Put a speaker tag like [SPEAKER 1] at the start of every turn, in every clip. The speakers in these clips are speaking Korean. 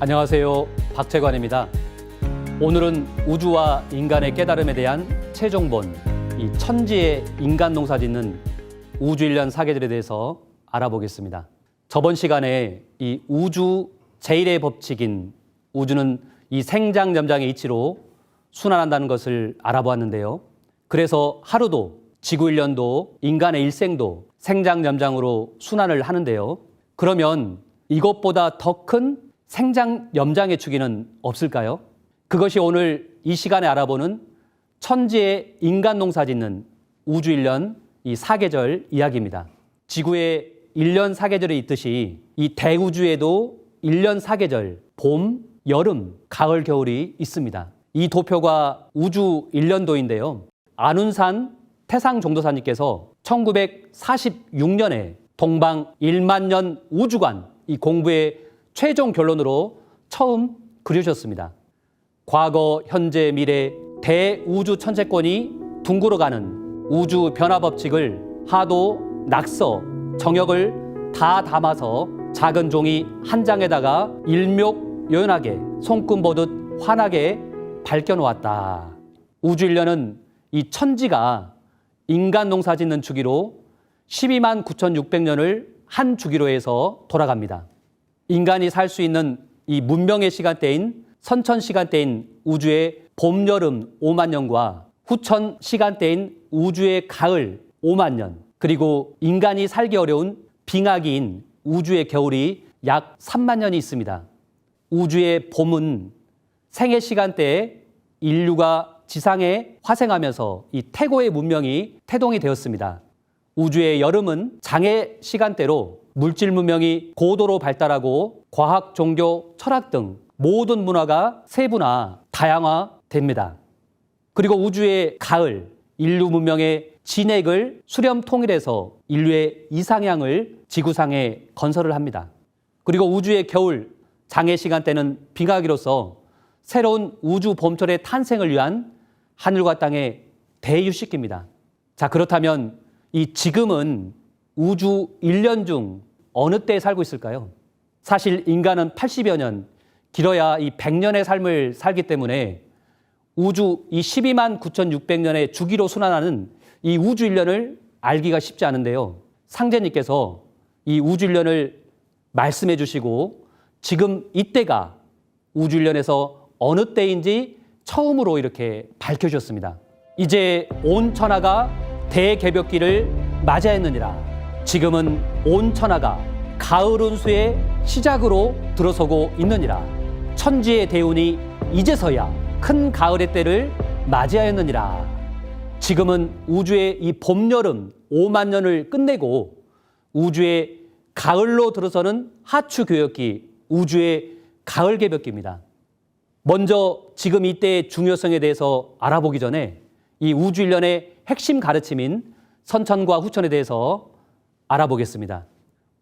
[SPEAKER 1] 안녕하세요. 박재관입니다. 오늘은 우주와 인간의 깨달음에 대한 최종본, 이 천지의 인간 농사 짓는 우주일련 사계절에 대해서 알아보겠습니다. 저번 시간에 이 우주 제1의 법칙인 우주는 이 생장염장의 이치로 순환한다는 것을 알아보았는데요. 그래서 하루도 지구일련도 인간의 일생도 생장염장으로 순환을 하는데요. 그러면 이것보다 더 큰 생장염장의 주기는 없을까요? 그것이 오늘 이 시간에 알아보는 천지의 인간 농사 짓는 우주일련 이 사계절 이야기입니다. 지구에 1년 사계절이 있듯이 이 대우주에도 1년 사계절, 봄, 여름, 가을, 겨울이 있습니다. 이 도표가 우주 1년도인데요. 안운산 태상종도사님께서 1946년에 동방 1만 년 우주관 이 공부의 최종 결론으로 처음 그려주셨습니다. 과거, 현재, 미래 대우주 천체권이 둥글어가는 우주 변화 법칙을 하도, 낙서, 정역을 다 담아서 작은 종이 한 장에다가 일목요연하게 손금 보듯 환하게 밝혀놓았다. 우주일련은 이 천지가 인간 농사 짓는 주기로 12만 9,600년을 한 주기로 해서 돌아갑니다. 인간이 살 수 있는 이 문명의 시간대인 선천 시간대인 우주의 봄, 여름 5만 년과 후천 시간대인 우주의 가을 5만 년, 그리고 인간이 살기 어려운 빙하기인 우주의 겨울이 약 3만 년이 있습니다. 우주의 봄은 생애 시간대에 인류가 지상에 화생하면서 이 태고의 문명이 태동이 되었습니다. 우주의 여름은 장애 시간대로 물질 문명이 고도로 발달하고 과학, 종교, 철학 등 모든 문화가 세분화, 다양화됩니다. 그리고 우주의 가을, 인류 문명의 진액을 수렴 통일해서 인류의 이상향을 지구상에 건설을 합니다. 그리고 우주의 겨울, 장애 시간대는 빙하기로서 새로운 우주 봄철의 탄생을 위한 하늘과 땅의 대휴식기입니다. 자, 그렇다면 이 지금은 우주 1년 중 어느 때에 살고 있을까요? 사실 인간은 80여 년, 길어야 이 100년의 삶을 살기 때문에 우주 이 12만 9,600년의 주기로 순환하는 이 우주 1년을 알기가 쉽지 않은데요. 상제님께서 이 우주 1년을 말씀해 주시고 지금 이때가 우주 1년에서 어느 때인지 처음으로 이렇게 밝혀주셨습니다. 이제 온 천하가 대개벽기를 맞이했느니라. 지금은 온 천하가 가을 운수의 시작으로 들어서고 있느니라. 천지의 대운이 이제서야 큰 가을의 때를 맞이하였느니라. 지금은 우주의 이 봄, 여름 5만 년을 끝내고 우주의 가을로 들어서는 하추 교역기, 우주의 가을 개벽기입니다. 먼저 지금 이때의 중요성에 대해서 알아보기 전에 이 우주 일련의 핵심 가르침인 선천과 후천에 대해서 알아보겠습니다.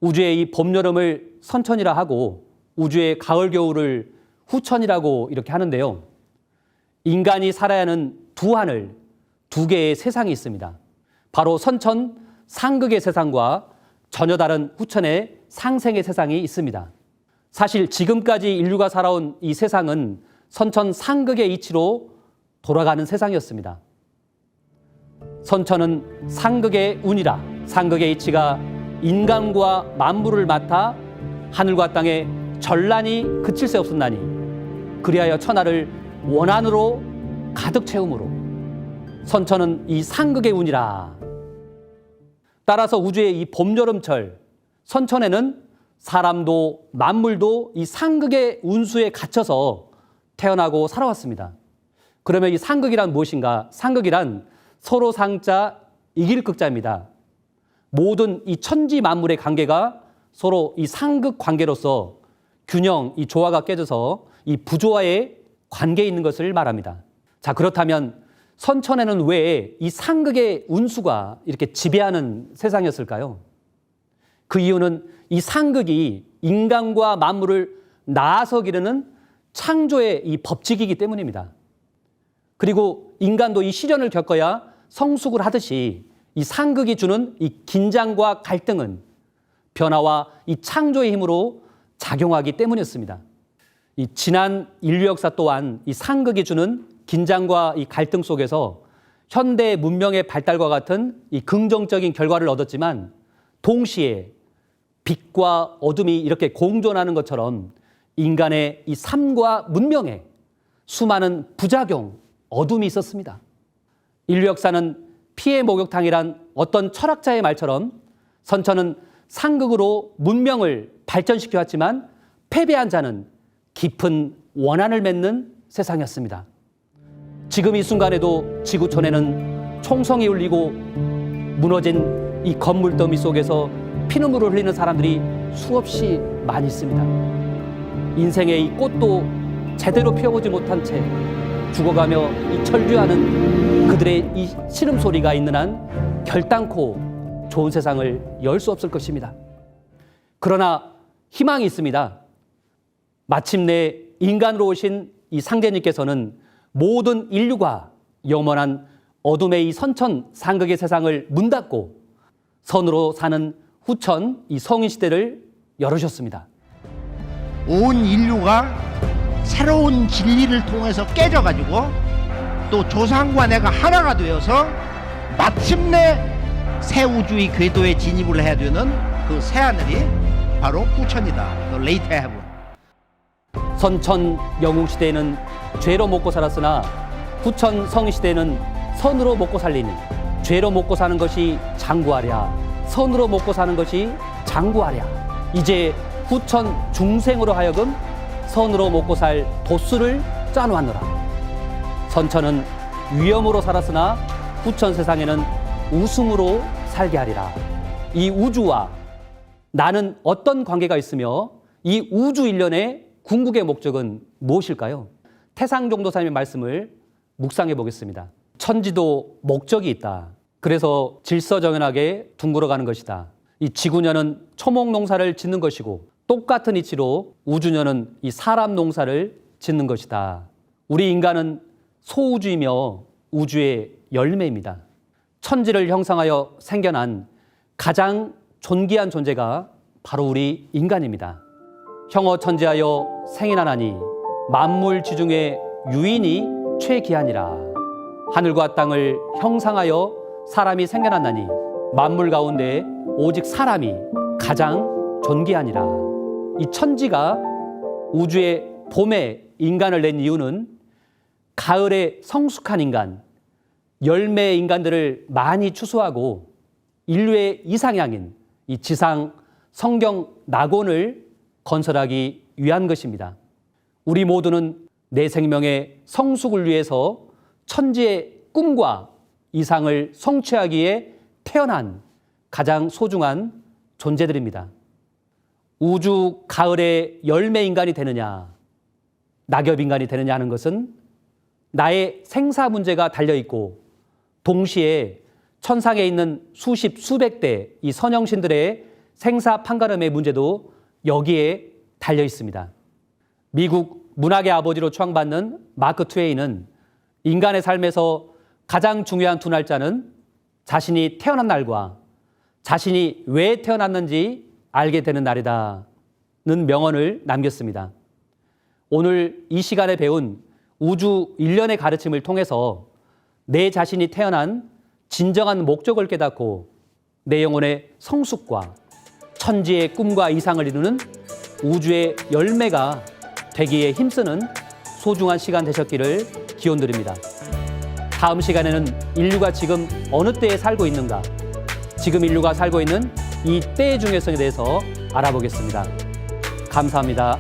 [SPEAKER 1] 우주의 이 봄, 여름을 선천이라 하고 우주의 가을, 겨울을 후천이라고 이렇게 하는데요. 인간이 살아야 하는 두 하늘, 두 개의 세상이 있습니다. 바로 선천, 상극의 세상과 전혀 다른 후천의 상생의 세상이 있습니다. 사실 지금까지 인류가 살아온 이 세상은 선천, 상극의 이치로 돌아가는 세상이었습니다. 선천은 상극의 운이라 상극의 이치가 인간과 만물을 맡아 하늘과 땅에 전란이 그칠 새 없었나니 그리하여 천하를 원한으로 가득 채우므로 선천은 이 상극의 운이라. 따라서 우주의 이 봄, 여름철 선천에는 사람도 만물도 이 상극의 운수에 갇혀서 태어나고 살아왔습니다. 그러면 이 상극이란 무엇인가? 상극이란 서로 상자 이길 극자입니다. 모든 이 천지 만물의 관계가 서로 이 상극 관계로서 균형, 이 조화가 깨져서 이 부조화의 관계에 있는 것을 말합니다. 자, 그렇다면 선천에는 왜 이 상극의 운수가 이렇게 지배하는 세상이었을까요? 그 이유는 이 상극이 인간과 만물을 나아서 기르는 창조의 이 법칙이기 때문입니다. 그리고 인간도 이 시련을 겪어야 성숙을 하듯이 이 상극이 주는 이 긴장과 갈등은 변화와 이 창조의 힘으로 작용하기 때문이었습니다. 이 지난 인류 역사 또한 이 상극이 주는 긴장과 이 갈등 속에서 현대 문명의 발달과 같은 이 긍정적인 결과를 얻었지만 동시에 빛과 어둠이 이렇게 공존하는 것처럼 인간의 이 삶과 문명에 수많은 부작용, 어둠이 있었습니다. 인류 역사는 피해 목욕탕이란 어떤 철학자의 말처럼 선천은 상극으로 문명을 발전시켜 왔지만 패배한 자는 깊은 원한을 맺는 세상이었습니다. 지금 이 순간에도 지구촌에는 총성이 울리고 무너진 이 건물 더미 속에서 피눈물을 흘리는 사람들이 수없이 많이 있습니다. 인생의 이 꽃도 제대로 피워보지 못한 채 죽어가며 이 철류하는 그들의 이 신음소리가 있는 한 결단코 좋은 세상을 열 수 없을 것입니다. 그러나 희망이 있습니다. 마침내 인간으로 오신 이 상제님께서는 모든 인류가 영원한 어둠의 이 선천 상극의 세상을 문 닫고 선으로 사는 후천 이 성인 시대를 열으셨습니다.
[SPEAKER 2] 온 인류가 새로운 진리를 통해서 깨져가지고 또 조상과 내가 하나가 되어서 마침내 새 우주의 궤도에 진입을 해야 되는 그 새하늘이 바로 후천이다. 레이트 헤븐.
[SPEAKER 1] 선천 영웅 시대에는 죄로 먹고 살았으나 후천 성인 시대에는 선으로 먹고 살리니 죄로 먹고 사는 것이 장구하랴, 선으로 먹고 사는 것이 장구하랴. 이제 후천 중생으로 하여금 선으로 먹고 살 도수를 짜놓았노라. 선천은 위험으로 살았으나 후천 세상에는 웃음으로 살게 하리라. 이 우주와 나는 어떤 관계가 있으며 이 우주 일련의 궁극의 목적은 무엇일까요? 태상종도사님의 말씀을 묵상해 보겠습니다. 천지도 목적이 있다. 그래서 질서정연하게 둥글어가는 것이다. 이 지구년은 초목 농사를 짓는 것이고 똑같은 이치로 우주년은 이 사람 농사를 짓는 것이다. 우리 인간은 소우주이며 우주의 열매입니다. 천지를 형성하여 생겨난 가장 존귀한 존재가 바로 우리 인간입니다. 형어천지하여 생인하나니 만물 지중에 유인이 최귀하니라. 하늘과 땅을 형상하여 사람이 생겨났나니 만물 가운데 오직 사람이 가장 존귀하니라. 이 천지가 우주의 봄에 인간을 낸 이유는 가을에 성숙한 인간, 열매의 인간들을 많이 추수하고 인류의 이상향인 이 지상 성경 낙원을 건설하기 위한 것입니다. 우리 모두는 내 생명의 성숙을 위해서 천지의 꿈과 이상을 성취하기에 태어난 가장 소중한 존재들입니다. 우주 가을의 열매 인간이 되느냐, 낙엽 인간이 되느냐 하는 것은 나의 생사 문제가 달려있고 동시에 천상에 있는 수십 수백 대 이 선영신들의 생사 판가름의 문제도 여기에 달려 있습니다. 미국 문학의 아버지로 추앙받는 마크 트웨인은 인간의 삶에서 가장 중요한 두 날짜는 자신이 태어난 날과 자신이 왜 태어났는지 알게 되는 날이다는 명언을 남겼습니다. 오늘 이 시간에 배운 우주 일련의 가르침을 통해서 내 자신이 태어난 진정한 목적을 깨닫고 내 영혼의 성숙과 천지의 꿈과 이상을 이루는 우주의 열매가 되기에 힘쓰는 소중한 시간 되셨기를 기원드립니다. 다음 시간에는 인류가 지금 어느 때에 살고 있는가, 지금 인류가 살고 있는 이 때의 중요성에 대해서 알아보겠습니다. 감사합니다.